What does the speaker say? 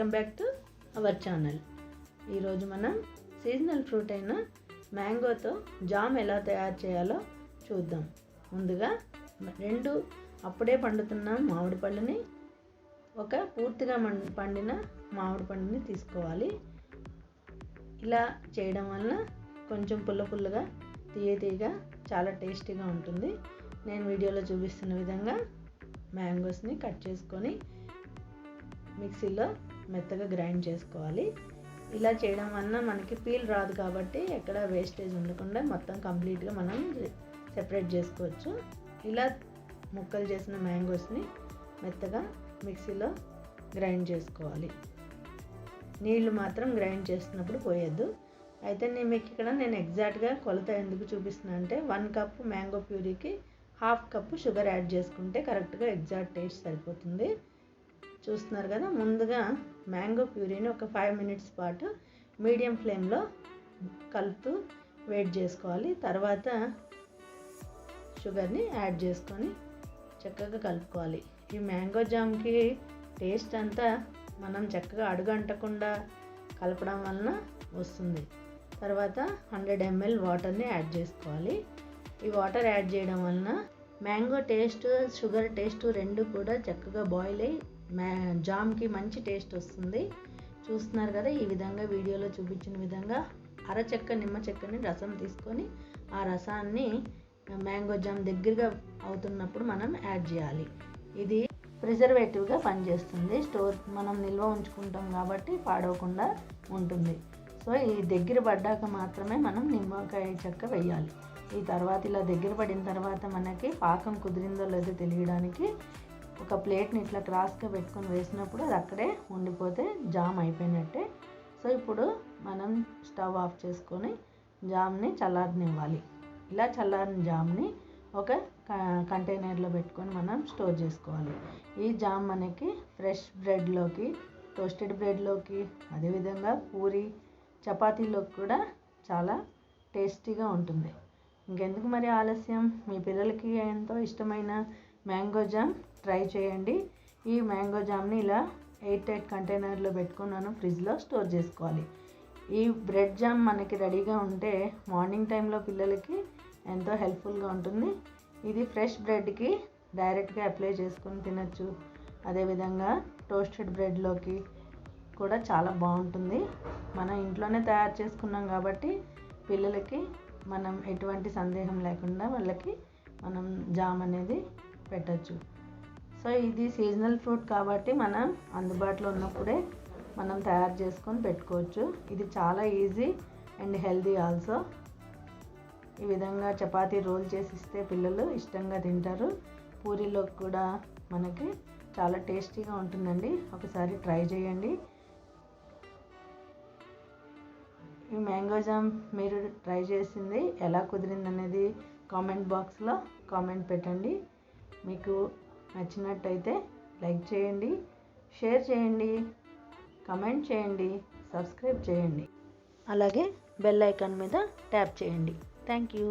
Welcome back to our channel. ఈరోజు మనం seasonal fruit అయిన మ్యాంగోతో జామ్ ఎలా తయారు చేయాలో చూద్దాం. ముందుగా 2 అప్పుడే పండుతున్న మామిడి పళ్ళని, ఒక పూర్తిగా పండిన మామిడి పండుని తీసుకోవాలి. ఇలా చేయడం వలన కొంచెం పుల్లగా తీయగా చాలా టేస్టీగా ఉంటుంది. నేను వీడియోలో చూపిస్తున్న విధంగా మ్యాంగోస్ని కట్ చేసుకొని మిక్సీలో మెత్తగా గ్రైండ్ చేసుకోవాలి. ఇలా చేయడం వలన మనకి పీల్ రాదు కాబట్టి ఎక్కడ వేస్టేజ్ ఉండకుండా మొత్తం కంప్లీట్గా మనం సెపరేట్ చేసుకోవచ్చు. ఇలా ముక్కలు చేసిన మ్యాంగోస్ని మెత్తగా మిక్సీలో గ్రైండ్ చేసుకోవాలి. నీళ్లు మాత్రం గ్రైండ్ చేస్తున్నప్పుడు పోయొద్దు. అయితే మీకు ఇక్కడ నేను ఎగ్జాక్ట్గా కొలత ఎందుకు చూపిస్తున్నా అంటే 1 కప్ మ్యాంగో ప్యూరీకి 1/2 కప్ షుగర్ యాడ్ చేసుకుంటే కరెక్ట్గా ఎగ్జాక్ట్ టేస్ట్ సరిపోతుంది. చూస్తున్నారు కదా, ముందుగా మ్యాంగో ప్యూరీని ఒక 5 మినిట్స్ పాటు మీడియం ఫ్లేమ్లో కలుపుతూ వేట్ చేసుకోవాలి. తర్వాత షుగర్ని యాడ్ చేసుకొని చక్కగా కలుపుకోవాలి. ఈ మ్యాంగో జామ్కి టేస్ట్ అంతా మనం చక్కగా అడుగంటకుండా కలపడం వలన వస్తుంది. తర్వాత 100 ml వాటర్ని యాడ్ చేసుకోవాలి. ఈ వాటర్ యాడ్ చేయడం వలన మ్యాంగో టేస్ట్, షుగర్ టేస్ట్ రెండు కూడా చక్కగా బాయిల్ అయ్యి జామ్కి మంచి టేస్ట్ వస్తుంది. చూస్తున్నారు కదా, ఈ విధంగా వీడియోలో చూపించిన విధంగా అరచెక్క నిమ్మ చెక్కని రసం తీసుకొని ఆ రసాన్ని మ్యాంగో జామ్ దగ్గరగా అవుతున్నప్పుడు మనం యాడ్ చేయాలి. ఇది ప్రిజర్వేటివ్గా పనిచేస్తుంది. మనం నిల్వ ఉంచుకుంటాం కాబట్టి పాడవకుండా ఉంటుంది. సో ఈ దగ్గర పడ్డాక మాత్రమే మనం నిమ్మకాయ చెక్క వేయాలి. ఈ తర్వాత ఇలా దగ్గర పడిన తర్వాత మనకి పాకం కుదిరిందో లేదో తెలియడానికి ఒక ప్లేట్ని ఇట్లా క్రాస్గా పెట్టుకొని వేసినప్పుడు అది అక్కడే ఉండిపోతే జామ్ అయిపోయినట్టే. సో ఇప్పుడు మనం స్టవ్ ఆఫ్ చేసుకొని జామ్ని చల్లారనివ్వాలి. ఇలా చల్లారిన జామ్ని ఒక కంటైనర్లో పెట్టుకొని మనం స్టోర్ చేసుకోవాలి. ఈ జామ్ మనకి ఫ్రెష్ బ్రెడ్లోకి, టోస్టెడ్ బ్రెడ్లోకి, అదేవిధంగా పూరి, చపాతీలోకి కూడా చాలా టేస్టీగా ఉంటుంది. ఇంకెందుకు మరి ఆలస్యం, మీ పిల్లలకి ఎంతో ఇష్టమైన మ్యాంగో జామ్ ట్రై చేయండి. ఈ మ్యాంగో జామ్ని ఇలా 8 కంటైనర్లో పెట్టుకొని మనం ఫ్రిడ్జ్లో స్టోర్ చేసుకోవాలి. ఈ బ్రెడ్ జామ్ మనకి రెడీగా ఉంటే మార్నింగ్ టైంలో పిల్లలకి ఎంతో హెల్ప్ఫుల్గా ఉంటుంది. ఇది ఫ్రెష్ బ్రెడ్కి డైరెక్ట్గా అప్లై చేసుకొని తినచ్చు. అదేవిధంగా టోస్టెడ్ బ్రెడ్లోకి కూడా చాలా బాగుంటుంది. మనం ఇంట్లోనే తయారు చేసుకున్నాం కాబట్టి పిల్లలకి మనం ఎటువంటి సందేహం లేకుండా వాళ్ళకి మనం జామ్ అనేది పెట్టచ్చు. సో ఇది సీజనల్ ఫ్రూట్ కాబట్టి మనం అందుబాటులో ఉన్నప్పుడే మనం తయారు చేసుకొని పెట్టుకోవచ్చు. ఇది చాలా ఈజీ అండ్ హెల్దీ ఆల్సో. ఈ విధంగా చపాతీ రోల్ చేసి ఇస్తే పిల్లలు ఇష్టంగా తింటారు. పూరీలోకి కూడా మనకి చాలా టేస్టీగా ఉంటుందండి. ఒకసారి ట్రై చేయండి. ఈ మ్యాంగో జామ్ మీరు ట్రై చేసింది ఎలా కుదిరిందనేది కామెంట్ బాక్స్లో కామెంట్ పెట్టండి. మీకు నచ్చినట్టయితే లైక్ చేయండి, షేర్ చేయండి, కామెంట్ చేయండి, సబ్స్క్రైబ్ చేయండి. అలాగే బెల్ ఐకాన్ మీద ట్యాప్ చేయండి. Thank you.